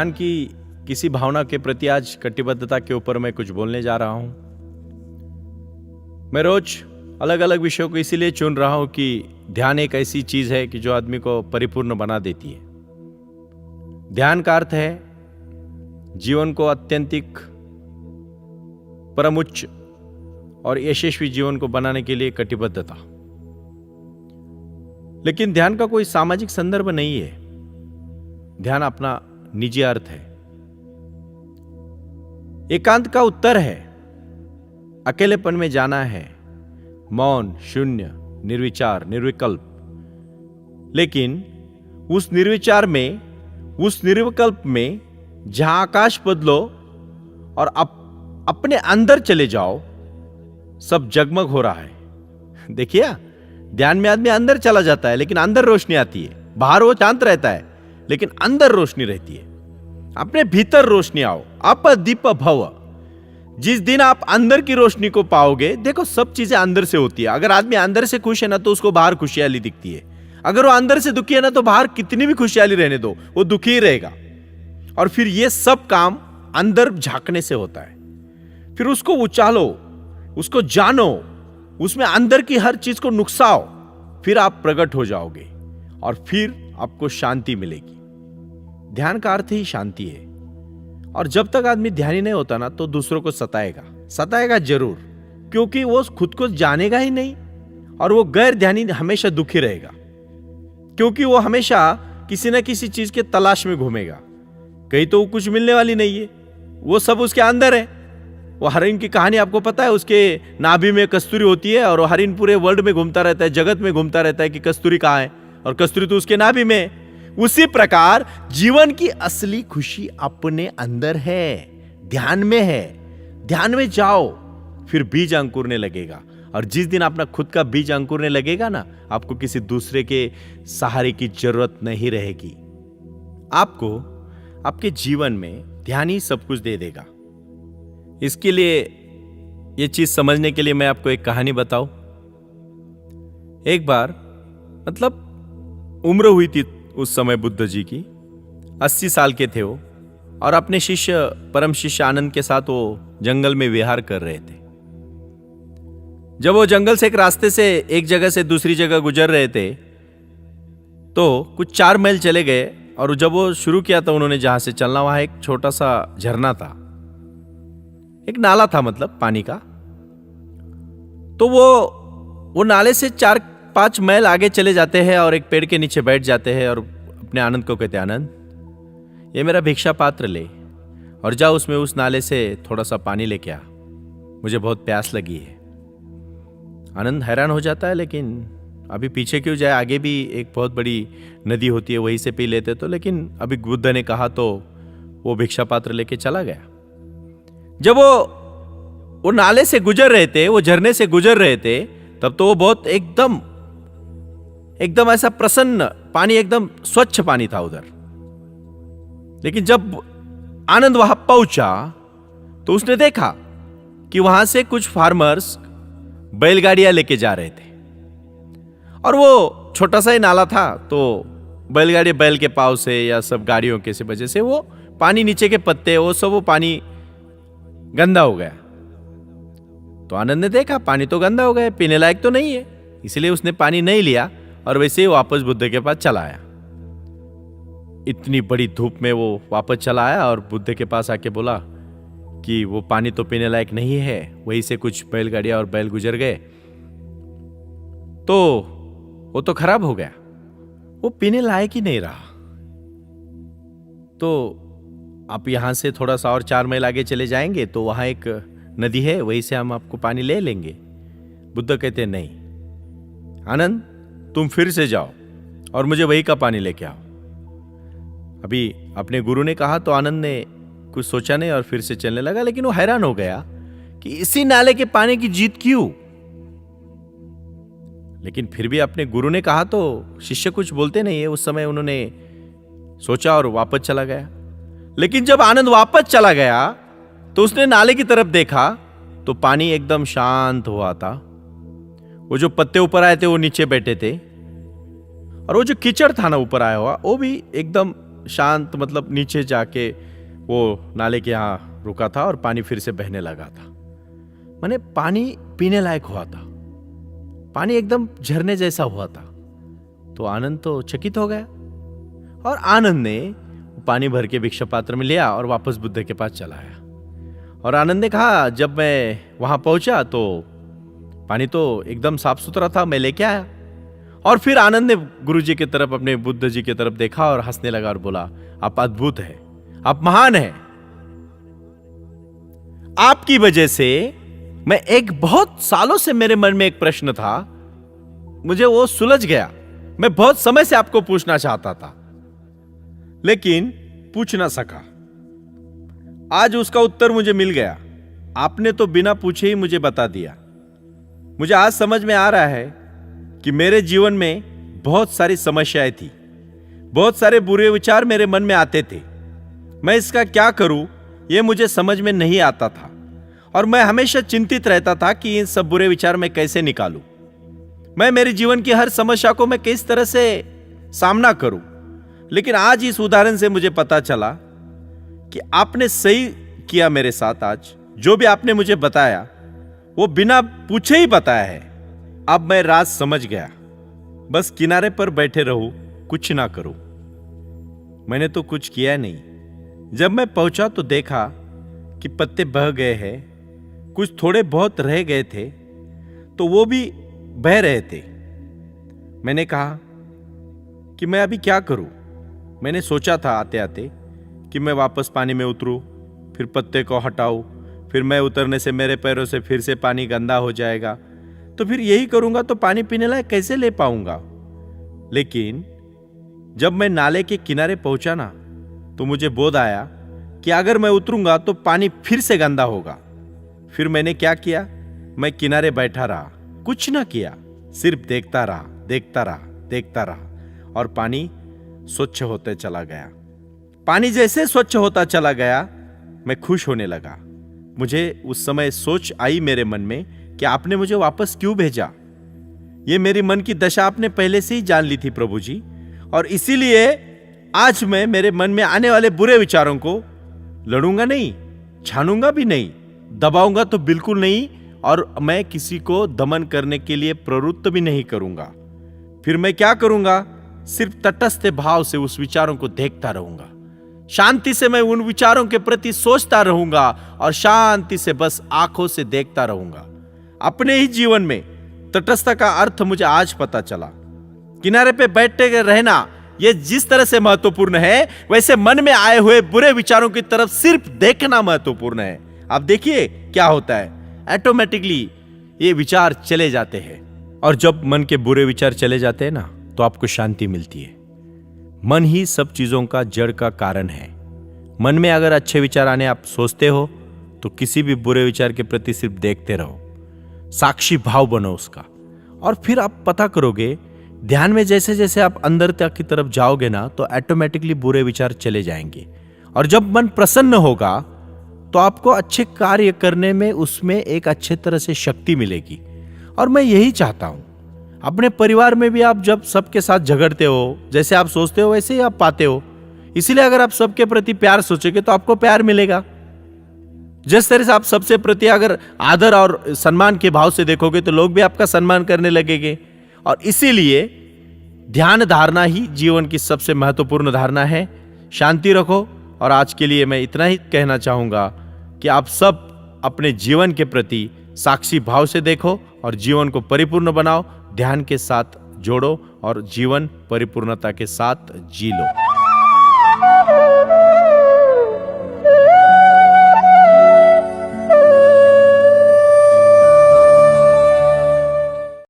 ध्यान की किसी भावना के प्रति आज कटिबद्धता के ऊपर मैं कुछ बोलने जा रहा हूं। मैं रोज अलग अलग विषयों को इसीलिए चुन रहा हूं कि ध्यान एक ऐसी चीज है कि जो आदमी को परिपूर्ण बना देती है। ध्यान का अर्थ है जीवन को अत्यंतिक परम उच्च और यशस्वी जीवन को बनाने के लिए कटिबद्धता। लेकिन ध्यान का कोई सामाजिक संदर्भ नहीं है। ध्यान अपना निजी अर्थ है। एकांत का उत्तर है। अकेलेपन में जाना है, मौन, शून्य, निर्विचार, निर्विकल्प। लेकिन उस निर्विचार में, उस निर्विकल्प में जहां आकाश बदलो और अपने अंदर चले जाओ, सब जगमग हो रहा है। देखिए, ध्यान में आदमी अंदर चला जाता है लेकिन अंदर रोशनी आती है। बाहर वो शांत रहता है लेकिन अंदर रोशनी रहती है। अपने भीतर रोशनी आओ, अप दीप भव। जिस दिन आप अंदर की रोशनी को पाओगे, देखो सब चीजें अंदर से होती है। अगर आदमी अंदर से खुश है ना तो उसको बाहर खुशहाली दिखती है। अगर वो अंदर से दुखी है ना तो बाहर कितनी भी खुशहाली रहने दो, वो दुखी ही रहेगा। और फिर ये सब काम अंदर झांकने से होता है। फिर उसको उछालो, उसको जानो, उसमें अंदर की हर चीज को नुकसाओ, फिर आप प्रकट हो जाओगे और फिर आपको शांति मिलेगी। ध्यान का अर्थ ही शांति है। और जब तक आदमी ध्यानी नहीं होता ना तो दूसरों को सताएगा जरूर, क्योंकि वो खुद को जानेगा ही नहीं। और वो गैर ध्यानी हमेशा दुखी रहेगा, क्योंकि वो हमेशा किसी न किसी चीज के तलाश में घूमेगा। कहीं तो कुछ मिलने वाली नहीं है, वो सब उसके अंदर है। वो हरिन की कहानी आपको पता है, उसके नाभि में कस्तूरी होती है और हरिन पूरे वर्ल्ड में घूमता रहता है, जगत में घूमता रहता है कि कस्तूरी कहाँ है, और कस्तूरी तो उसके नाभि में। उसी प्रकार जीवन की असली खुशी अपने अंदर है, ध्यान में है। ध्यान में जाओ, फिर बीज अंकुरने लगेगा। और जिस दिन अपना खुद का बीज अंकुरने लगेगा ना, आपको किसी दूसरे के सहारे की जरूरत नहीं रहेगी। आपको आपके जीवन में ध्यान ही सब कुछ दे देगा। इसके लिए, यह चीज समझने के लिए मैं आपको एक कहानी बताऊं। एक बार, मतलब उम्र हुई थी उस समय बुद्ध जी की, 80 साल के थे वो, और अपने शिष्य, परम शिष्य आनंद के साथ वो जंगल में विहार कर रहे थे। जब वो जंगल से एक रास्ते से एक जगह से दूसरी जगह गुजर रहे थे तो कुछ 4 मील चले गए, और जब वो शुरू किया था उन्होंने जहां से चलना, वहां एक छोटा सा झरना था, एक नाला था, मतलब पानी का। तो वो नाले से 4-5 मील आगे चले जाते हैं और एक पेड़ के नीचे बैठ जाते हैं और अपने आनंद को कहते हैं, आनंद, ये मेरा भिक्षा पात्र ले और जा उसमें उस नाले से थोड़ा सा पानी लेके आ, मुझे बहुत प्यास लगी है। आनंद हैरान हो जाता है, लेकिन अभी पीछे क्यों जाए, आगे भी एक बहुत बड़ी नदी होती है, वहीं से पी लेते तो। लेकिन अभी बुद्ध ने कहा तो वो भिक्षा पात्र लेके चला गया। जब वो नाले से गुजर रहे थे, वो झरने से गुजर रहे थे, तब तो वो बहुत एकदम ऐसा प्रसन्न पानी, एकदम स्वच्छ पानी था उधर। लेकिन जब आनंद वहां पहुंचा तो उसने देखा कि वहां से कुछ फार्मर्स बैलगाड़ियां लेके जा रहे थे, और वो छोटा सा ही नाला था, तो बैलगाड़ी, बैल के पाव से या सब गाड़ियों के से वजह से वो पानी, नीचे के पत्ते, वो सब, वो पानी गंदा हो गया। तो आनंद ने देखा पानी तो गंदा हो गया, पीने लायक तो नहीं है, इसलिए उसने पानी नहीं लिया और वैसे ही वापस बुद्ध के पास चला आया। इतनी बड़ी धूप में वो वापस चला आया और बुद्ध के पास आके बोला कि वो पानी तो पीने लायक नहीं है, वहीं से कुछ बैलगाड़ियां और बैल गुजर गए, तो वो तो खराब हो गया, वो पीने लायक ही नहीं रहा। तो आप यहां से थोड़ा सा और 4 मील आगे चले जाएंगे तो वहां एक नदी है, वहीं से हम आपको पानी ले लेंगे। बुद्ध कहते नहीं आनंद, तुम फिर से जाओ और मुझे वही का पानी लेके आओ। अभी अपने गुरु ने कहा तो आनंद ने कुछ सोचा नहीं और फिर से चलने लगा। लेकिन वो हैरान हो गया कि इसी नाले के पानी की जीत क्यों। लेकिन फिर भी अपने गुरु ने कहा तो शिष्य कुछ बोलते नहीं है। उस समय उन्होंने सोचा और वापस चला गया। लेकिन जब आनंद वापस चला गया तो उसने नाले की तरफ देखा तो पानी एकदम शांत हुआ था। वो जो पत्ते ऊपर आए थे वो नीचे बैठे थे, और वो जो कीचड़ था ना ऊपर आया हुआ वो भी एकदम शांत, मतलब नीचे जाके वो नाले के यहाँ रुका था और पानी फिर से बहने लगा था। मैंने पानी पीने लायक हुआ था, पानी एकदम झरने जैसा हुआ था। तो आनंद तो चकित हो गया और आनंद ने पानी भर के भिक्षा पात्र में लिया और वापस बुद्ध के पास चला आया। और आनंद ने कहा, जब मैं वहां पहुंचा तो पानी तो एकदम साफ सुथरा था, मैं लेके आया। और फिर आनंद ने गुरुजी की तरफ, अपने बुद्ध जी की तरफ देखा और हंसने लगा और बोला, आप अद्भुत है, आप महान है। आपकी वजह से मैं एक बहुत सालों से मेरे मन में एक प्रश्न था, मुझे वो सुलझ गया। मैं बहुत समय से आपको पूछना चाहता था लेकिन पूछ ना सका। आज उसका उत्तर मुझे मिल गया। आपने तो बिना पूछे ही मुझे बता दिया। मुझे आज समझ में आ रहा है कि मेरे जीवन में बहुत सारी समस्याएं थी, बहुत सारे बुरे विचार मेरे मन में आते थे। मैं इसका क्या करूं यह मुझे समझ में नहीं आता था और मैं हमेशा चिंतित रहता था कि इन सब बुरे विचार मैं कैसे निकालूं। मैं मेरे जीवन की हर समस्या को मैं किस तरह से सामना करूं। लेकिन आज इस उदाहरण से मुझे पता चला कि आपने सही किया मेरे साथ। आज जो भी आपने मुझे बताया वो बिना पूछे ही बताया है। अब मैं राज समझ गया। बस किनारे पर बैठे रहूं, कुछ ना करूं। मैंने तो कुछ किया नहीं। जब मैं पहुंचा तो देखा कि पत्ते बह गए हैं, कुछ थोड़े बहुत रह गए थे तो वो भी बह रहे थे। मैंने कहा कि मैं अभी क्या करूं। मैंने सोचा था आते आते कि मैं वापस पानी में उतरूं, फिर पत्ते को हटाऊं, फिर मैं उतरने से मेरे पैरों से फिर से पानी गंदा हो जाएगा, तो फिर यही करूंगा तो पानी पीने लायक कैसे ले पाऊंगा। लेकिन जब मैं नाले के किनारे पहुंचा ना तो मुझे बोध आया कि अगर मैं उतरूंगा तो पानी फिर से गंदा होगा। फिर मैंने क्या किया, मैं किनारे बैठा रहा, कुछ ना किया, सिर्फ देखता रहा, देखता रहा, देखता रहा और पानी स्वच्छ होते चला गया। पानी जैसे स्वच्छ होता चला गया मैं खुश होने लगा। मुझे उस समय सोच आई मेरे मन में कि आपने मुझे वापस क्यों भेजा। ये मेरी मन की दशा आपने पहले से ही जान ली थी प्रभु जी, और इसीलिए आज मैं मेरे मन में आने वाले बुरे विचारों को लड़ूंगा नहीं, छानूंगा भी नहीं, दबाऊंगा तो बिल्कुल नहीं, और मैं किसी को दमन करने के लिए प्रवृत्त भी नहीं करूंगा। फिर मैं क्या करूंगा, सिर्फ तटस्थ भाव से उस विचारों को देखता रहूंगा। शांति से मैं उन विचारों के प्रति सोचता रहूंगा और शांति से बस आंखों से देखता रहूंगा। अपने ही जीवन में तटस्थता का अर्थ मुझे आज पता चला। किनारे पे बैठे रहना यह जिस तरह से महत्वपूर्ण है, वैसे मन में आए हुए बुरे विचारों की तरफ सिर्फ देखना महत्वपूर्ण है। आप देखिए क्या होता है, ऑटोमेटिकली ये विचार चले जाते हैं। और जब मन के बुरे विचार चले जाते हैं ना तो आपको शांति मिलती है। मन ही सब चीजों का जड़ का कारण है। मन में अगर अच्छे विचार आने आप सोचते हो तो किसी भी बुरे विचार के प्रति सिर्फ देखते रहो, साक्षी भाव बनो उसका। और फिर आप पता करोगे, ध्यान में जैसे जैसे आप अंदर तक की तरफ जाओगे ना तो ऑटोमेटिकली बुरे विचार चले जाएंगे। और जब मन प्रसन्न होगा तो आपको अच्छे कार्य करने में उसमें एक अच्छे तरह से शक्ति मिलेगी। और मैं यही चाहता हूं, अपने परिवार में भी आप जब सबके साथ झगड़ते हो, जैसे आप सोचते हो वैसे ही आप पाते हो। इसीलिए अगर आप सबके प्रति प्यार सोचोगे तो आपको प्यार मिलेगा। जिस तरह से आप सबसे प्रति अगर आदर और सम्मान के भाव से देखोगे तो लोग भी आपका सम्मान करने लगेंगे। और इसीलिए ध्यान धारणा ही जीवन की सबसे महत्वपूर्ण धारणा है। शांति रखो। और आज के लिए मैं इतना ही कहना चाहूंगा कि आप सब अपने जीवन के प्रति साक्षी भाव से देखो और जीवन को परिपूर्ण बनाओ, ध्यान के साथ जोड़ो और जीवन परिपूर्णता के साथ जी लो।